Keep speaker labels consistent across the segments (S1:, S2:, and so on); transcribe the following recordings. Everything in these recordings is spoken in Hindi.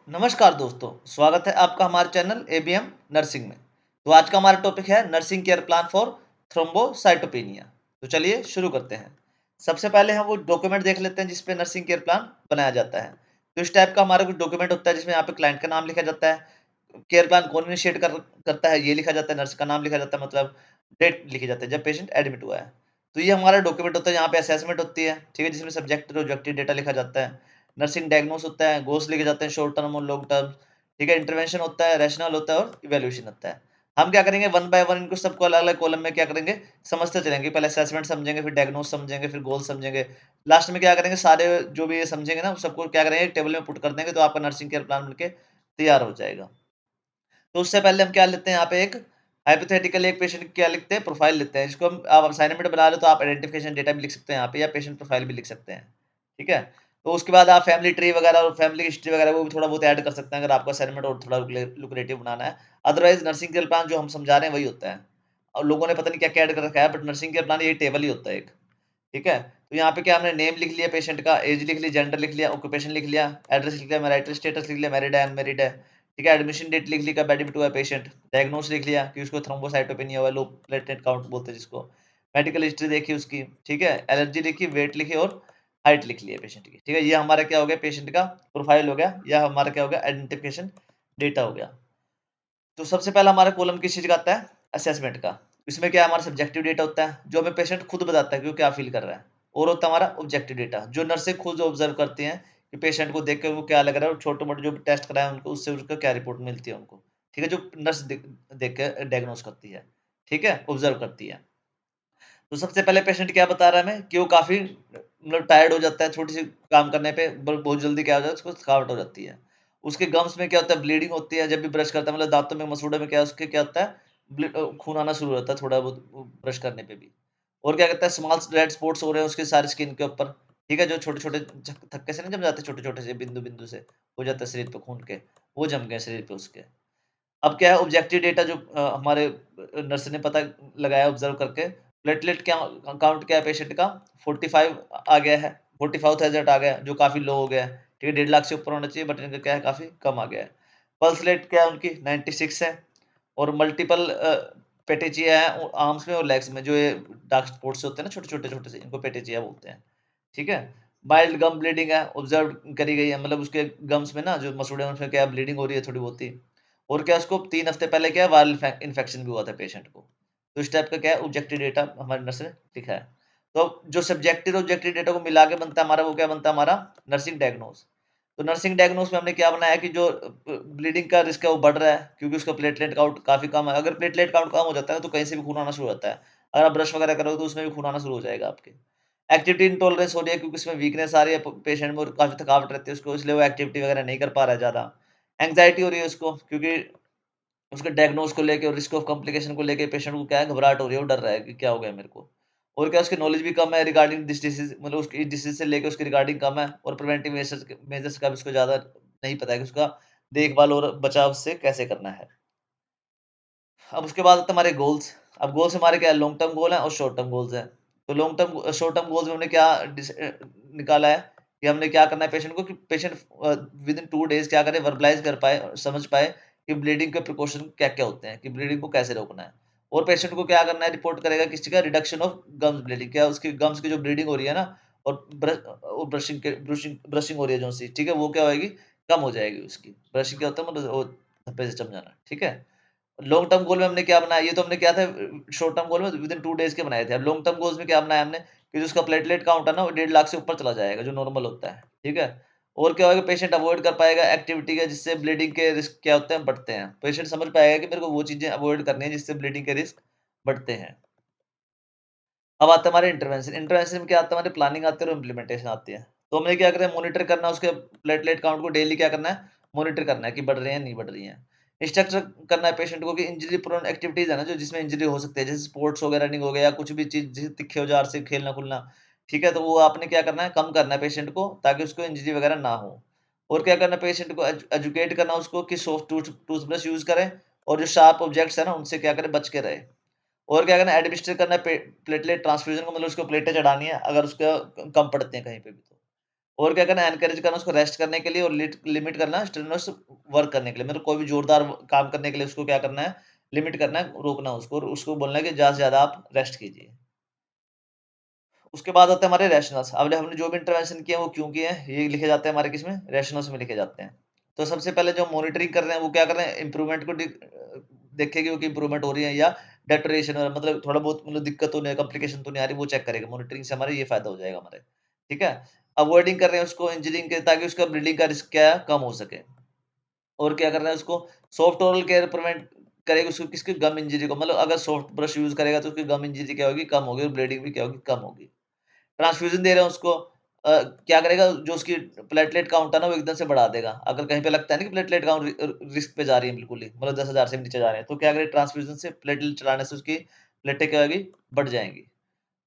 S1: नमस्कार दोस्तों, स्वागत है आपका हमारे चैनल एबीएम नर्सिंग में। तो आज का हमारा टॉपिक है nursing care plan for thrombocytopenia. तो चलिए शुरू करते हैं। सबसे पहले हम वो डॉक्यूमेंट देख लेते हैं जिस पे नर्सिंग केयर प्लान बनाया जाता है। तो इस टाइप का हमारा कुछ डॉक्यूमेंट होता है जिसमें यहाँ पे क्लाइंट का नाम लिखा जाता है, केयर प्लान कौन इनिशिएट करता है ये लिखा जाता है, नर्स का नाम लिखा जाता है, मतलब डेट लिखी जाती है जब पेशेंट एडमिट हुआ है। तो ये हमारा डॉक्यूमेंट होता है, यहाँ पे असेसमेंट होती है, ठीक है, जिसमें सब्जेक्ट और ऑब्जेक्टिव डेटा लिखा जाता है। नर्सिंग डायग्नोस होता है, गोल्स लिखे जाते हैं शॉर्ट टर्म और लॉन्ग टर्म, ठीक है, इंटरवेंशन होता है, रैशनल होता है और इवैल्यूएशन होता है। हम क्या करेंगे, वन बाय वन इनको सबको अलग-अलग कॉलम में क्या करेंगे, समझते चलेंगे। पहले असेसमेंट समझेंगे, फिर डायग्नोस समझेंगे, फिर गोल समझेंगे। लास्ट में क्या करेंगे, सारे जो भी ये समझेंगे ना, सबको क्या करेंगे, एक टेबल में पुट कर देंगे, तो आपका नर्सिंग केयर प्लान बनके तैयार हो जाएगा। तो उससे पहले हम क्या लेते हैं, यहाँ पे एक हाइपोथेटिकल एक पेशेंट की क्या लिखते हैं, प्रोफाइल लिखते हैं। इसको हम आप असाइनमेंट बना लो तो आप आइडेंटिफिकेशन डेटा भी लिख सकते हैं यहाँ पे, या पेशेंट प्रोफाइल भी लिख सकते हैं, ठीक है। तो उसके बाद आप फैमिली ट्री वगैरह और फैमिली हिस्ट्री वगैरह वो भी थोड़ा बहुत ऐड कर सकते हैं अगर आपको असाइनमेंट और थोड़ा लुक्रेटिव बनाना है। अदरवाइज नर्सिंग केयर प्लान जो हम समझा रहे हैं वही होता है, और लोगों ने पता नहीं क्या क्या ऐड कर रखा है, बट नर्सिंग केयर प्लान ये टेबल ही होता है एक, ठीक है। तो यहाँ पे क्या हमने नेम लिख लिया पेशेंट का, एज लिख ली, जेंडर लिख लिया, ऑक्यूपेशन लिख लिया, एड्रेस लिख लिया, मैरिटल स्टेटस लिख लिया, मैरिड है अनमैरिड है, ठीक है, एडमिशन डेट लिख ली, कब एडमिट हुआ है पेशेंट, डायग्नोस लिख लिया कि उसको थ्रोम्बोसाइटोपेनिया हुआ, लो प्लेटलेट काउंट बोलते हैं जिसको, मेडिकल हिस्ट्री देखी उसकी, ठीक है, एलर्जी लिखी, वेट लिखी और हाइट लिख ली है पेशेंट की, ठीक है। ये हमारा क्या हो गया, पेशेंट का प्रोफाइल हो गया, या हमारा क्या हो गया, आइडेंटिफिकेशन डेटा हो गया। तो सबसे पहला हमारा कॉलम किस चीज़ का आता है, असेसमेंट का। इसमें क्या है, हमारा सब्जेक्टिव डेटा होता है जो हमें पेशेंट खुद बताता है कि वो क्या फील कर रहा है, और होता है हमारा ऑब्जेक्टिव डेटा जो नर्सें खुद ऑब्जर्व करती हैं कि पेशेंट को देख के उनको क्या लग रहा है, और छोटे मोटे जो भी टेस्ट कराए उनको उससे उसका क्या रिपोर्ट मिलती है उनको, ठीक है, जो नर्स देख के डायग्नोस करती है, ठीक है, ऑब्जर्व करती है। तो सबसे पहले पेशेंट क्या बता रहा है हमें कि वो काफ़ी मतलब टायर्ड हो जाता है, छोटी-सी काम करने पे बहुत जल्दी क्या हो जाता है, उसको थकावट हो जाती है। उसके गम्स में क्या होता है, ब्लीडिंग होती है जब भी ब्रश करता है, मतलब दाँतों में, मसूड़ों में क्या उसके क्या होता है, खून आना शुरू हो जाता है थोड़ा बहुत ब्रश करने पे भी। और क्या कहता है, स्मॉल रेड स्पॉट्स हो रहे हैं उसकी सारी स्किन के ऊपर, ठीक है, जो छोटे-छोटे थक्के से नहीं जम जाते, छोटे-छोटे से बिंदु-बिंदु से हो जाता है शरीर पे खून के, वो जम गए शरीर पे उसके। अब क्या है, ऑब्जेक्टिव डेटा जो हमारे नर्स ने पता लगाया ऑब्जर्व करके, प्लेटलेट क्या काउंट क्या है पेशेंट का, 45 आ गया है, 45,000 आ गया है, जो काफ़ी लो हो गया है, ठीक है, 1.5 लाख से ऊपर होना चाहिए, बट इनका क्या है, काफ़ी कम आ गया है। पल्स रेट क्या है उनकी, 96 है, और मल्टीपल पेटेचिया है आर्म्स में और लेग्स में, जो ये डार्क स्पॉट्स होते हैं ना, छोटे-छोटे से, इनको पेटेचिया बोलते हैं, ठीक है। माइल्ड गम ब्लीडिंग है, ऑब्जर्व करी गई है, मतलब उसके गम्स में ना जो मसूड़े हैं उनमें क्या ब्लीडिंग हो रही है थोड़ी बहुत ही, और क्या उसको 3 हफ्ते पहले क्या वायरल इन्फेक्शन भी हुआ था पेशेंट को। तो इस टाइप का क्या है, ऑब्जेक्टिव डेटा हमारे नर्स ने लिखा है। तो जो सब्जेक्टिव और ऑब्जेक्टिव डेटा को मिला के बनता है हमारा, वो क्या बनता है हमारा, नर्सिंग डायग्नोस। तो नर्सिंग डायग्नोस में हमने क्या बनाया कि जो ब्लीडिंग का रिस्क है वो बढ़ रहा है क्योंकि उसका प्लेटलेट काउंट काफ़ी कम है। अगर प्लेटलेट काउंट कम हो जाता है तो कहीं से भी खून आना शुरू हो जाता है। अगर आप ब्रश वगैरह करोगे तो उसमें भी खून आना शुरू हो जाएगा आपके। एक्टिविटी इंटॉलरेंस हो रही है क्योंकि उसमें वीकनेस आ रही है पेशेंट में, और काफ़ी थकावट रहती है उसको, इसलिए वो एक्टिविटी वगैरह नहीं कर पा रहा है ज़्यादा। एंग्जायटी हो रही है उसको क्योंकि उसके डायग्नोस को लेके और रिस्क ऑफ कॉम्प्लिकेशन को लेके पेशेंट को क्या है, घबराहट हो रही है, वो डर रहा है कि क्या हो गया मेरे को। और क्या उसकी नॉलेज भी कम है रिगार्डिंग दिस डिसीज़, मतलब उसकी इस डिसीज़ से लेके उसकी रिगार्डिंग कम है, और प्रिवेंटिव मेजर्स मेजर्स का भी उसको ज़्यादा नहीं पता है कि उसका देखभाल और बचाव से कैसे करना है। अब उसके बाद आते हैं हमारे गोल्स। अब गोल्स हमारे क्या है, लॉन्ग टर्म गोल है और शॉर्ट टर्म गोल्स हैं। तो शॉर्ट टर्म गोल्स में हमने क्या निकाला है कि हमने क्या करना है पेशेंट को, कि पेशेंट विद इन 2 डेज़ क्या करे, वर्बलाइज़ कर पाए और समझ पाए कि ब्लीडिंग के प्रिकॉशन क्या-क्या होते हैं, कि ब्लीडिंग को कैसे रोकना है। और पेशेंट को क्या करना है, रिपोर्ट करेगा किसी का रिडक्शन ऑफ गम्स ब्लीडिंग, क्या उसकी गम्स की जो ब्लीडिंग हो रही है ना, और ब्रशिंग ब्रशिंग हो रही है जो-सी, ठीक है, वो क्या होएगी, कम हो जाएगी उसकी। ब्रशिंग क्या होता है, मतलब वो धब्बे से जम जाना, ठीक है। लॉन्ग टर्म गोल में हमने क्या बनाया, ये तो हमने क्या था, शॉर्ट टर्म गोल में विदिन 2 डेज़ के बनाए थे। अब लॉन्ग टर्म गोल्स में क्या बनाया हमने कि जो उसका प्लेटलेट काउंट है ना, वो 1.5 लाख से ऊपर चला जाएगा, जो नॉर्मल होता है, ठीक है? और क्या होगा, पेशेंट अवॉइड कर पाएगा एक्टिविटी का जिससे ब्लीडिंग के रिस्क क्या होते हैं, बढ़ते हैं। पेशेंट समझ पाएगा कि मेरे को वो चीज़ें अवॉइड करनी है जिससे ब्लीडिंग के रिस्क बढ़ते हैं। अब आता है हमारे इंटरवेंशन। इंटरवेंशन में क्या आता है, हमारी प्लानिंग आती है और इम्प्लीमेंटेशन आती है। तो हमें क्या करना है, मॉनिटर करना है उसके प्लेटलेट काउंट को, डेली क्या करना है, मॉनिटर करना है कि बढ़ रहे हैं, नहीं बढ़ रही हैं। इंस्ट्रक्टर करना है पेशेंट को कि इंजरी प्रोन एक्टिविटीज़ है ना, जो जिसमें इंजरी हो सकती है, जैसे स्पोर्ट्स हो गया, रनिंग हो गया, या कुछ भी चीज़ जैसे तीखे औजार से खेलना-कूदना, ठीक है? तो वो आपने क्या करना है, कम करना है पेशेंट को ताकि उसको इंजरी वगैरह ना हो। और क्या करना है, पेशेंट को एजुकेट करना उसको कि सॉफ्ट टूथब्रश यूज़ करें, और जो शार्प ऑब्जेक्ट्स है ना, उनसे क्या करें, बच के रहे। और क्या करना है, एडमिनिस्ट्रेट करना है प्लेटलेट ट्रांसफ्यूजन को, मतलब उसको प्लेटें चढ़ानी है अगर उसका कम पड़ते हैं कहीं पे भी तो। और क्या करना है, एनकरेज करना उसको रेस्ट करने के लिए, और लिमिट करना स्ट्रेनस वर्क करने के लिए, मतलब कोई भी जोरदार काम करने के लिए उसको क्या करना है, लिमिट करना है, रोकना उसको, और उसको बोलना है कि ज़्यादा से ज़्यादा आप रेस्ट कीजिए। उसके बाद आते हैं हमारे रैशनल्स। अब हमने जो भी इंटरवेंशन किए हैं वो क्यों किए हैं, ये लिखे जाते हैं हमारे किसमें, रैशनल्स में लिखे जाते हैं। तो सबसे पहले जो मॉनिटरिंग कर रहे हैं वो क्या कर रहे हैं, इंप्रूवमेंट को देखेंगे कि इंप्रूवमेंट हो रही है या डेटोरेशन, मतलब थोड़ा बहुत मतलब दिक्कत तो नहीं है, कॉम्प्लिकेशन तो नहीं आ रही, वो चेक करेगा। मॉनिटरिंग से हमारे ये फायदा हो जाएगा हमारे, ठीक है। अवॉइडिंग कर रहे हैं उसको इंजरिंग के, ताकि उसका ब्लीडिंग का रिस्क क्या है, कम हो सके। और क्या कर रहा है, उसको सॉफ्ट ओरल केयर प्रिवेंट करेगा, उसको किसकी, गम इंजरी को, मतलब अगर सॉफ्ट ब्रश यूज करेगा तो उसकी गम इंजरी क्या होगी, कम होगी, और ब्लीडिंग भी क्या होगी, कम होगी। ट्रांसफ्यूजन दे रहे हैं उसको, क्या करेगा, जो उसकी प्लेटलेट काउंट है ना वो एकदम से बढ़ा देगा। अगर कहीं पे लगता है ना कि प्लेटलेट काउंट रिस्क पे जा रही है बिल्कुल ही, मतलब 10,000 से भी नीचे जा रहे हैं, तो क्या करेगा, ट्रांसफ्यूजन से प्लेटलेट चलाने से उसकी प्लेटें क्या होगी, बढ़ जाएंगी।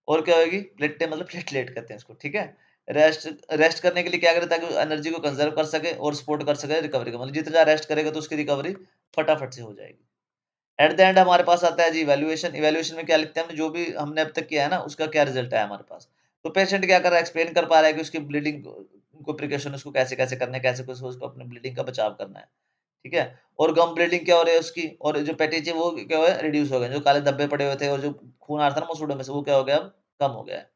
S1: और क्या होगी, प्लेटें मतलब प्लेटलेट कहते हैं इसको, ठीक है। रेस्ट रेस्ट करने के लिए क्या करे, ताकि एनर्जी को कंजर्व कर सके और सपोर्ट कर सके रिकवरी को, मतलब जितना ज्यादा रेस्ट करेगा तो उसकी रिकवरी फटाफट से हो जाएगी। एट द एंड हमारे पास आता है जी इवैल्यूएशन। इवैल्यूएशन में क्या लिखते हैं, हमने जो भी हमने अब तक किया है ना उसका क्या रिजल्ट है हमारे पास। तो पेशेंट क्या कर रहा है, एक्सप्लेन कर पा रहा है कि उसकी ब्लीडिंग को प्रिकॉशन उसको कैसे कैसे करना है, कैसे कैसे उसको अपने ब्लीडिंग का बचाव करना है, ठीक है। और गम ब्लीडिंग क्या हो रही है उसकी, और जो पैटेज है वो क्या हुआ है, रिड्यूस हो गए, जो काले धब्बे पड़े हुए थे और जो खून आ रहा था ना मसूड़ों में से, वो क्या हो गया, अब कम हो गया है।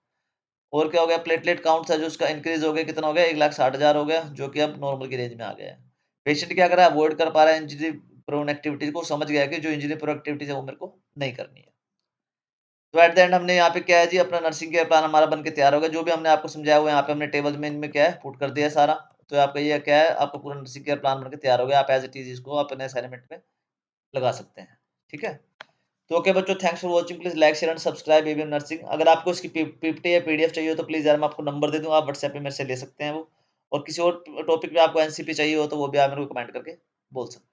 S1: और क्या हो गया, प्लेटलेट काउंट था जो उसका इंक्रीज हो गया, कितना हो गया, 1,60,000 हो गया, जो कि अब नॉर्मल की रेंज में आ गया है। पेशेंट क्या कर रहा है, अवॉइड कर पा रहा है इंजरी प्रोन एक्टिविटीज को, समझ गया है कि जो इंजरी प्रोन एक्टिविटीज है वो मेरे को नहीं करनी है। तो एट द एंड हमने यहाँ पे क्या है जी, अपना नर्सिंग केयर प्लान हमारा बन के तैयार हो गया। जो भी हमने आपको समझाया हुआ है यहाँ पे हमने टेबल में इनमें क्या है पुट कर दिया है सारा। तो आपका ये क्या है, आपका पूरा नर्सिंग केयर प्लान बन के तैयार हो गया। आप एज इट इज इसको अपने असाइनमेंट में लगा सकते हैं, ठीक है। तो ओके बच्चों, thanks for watching. Please like share and subscribe ABM nursing. अगर आपको इसकी पीपीटी या पीडीएफ चाहिए हो तो प्लीज यार मैं आपको नंबर दे दूँ, आप व्हाट्सएप पे मेरे से ले सकते हैं वो। और किसी और टॉपिक पे आपको एनसीपी चाहिए हो तो वो भी आप मेरे को कमेंट करके बोल सकते हैं।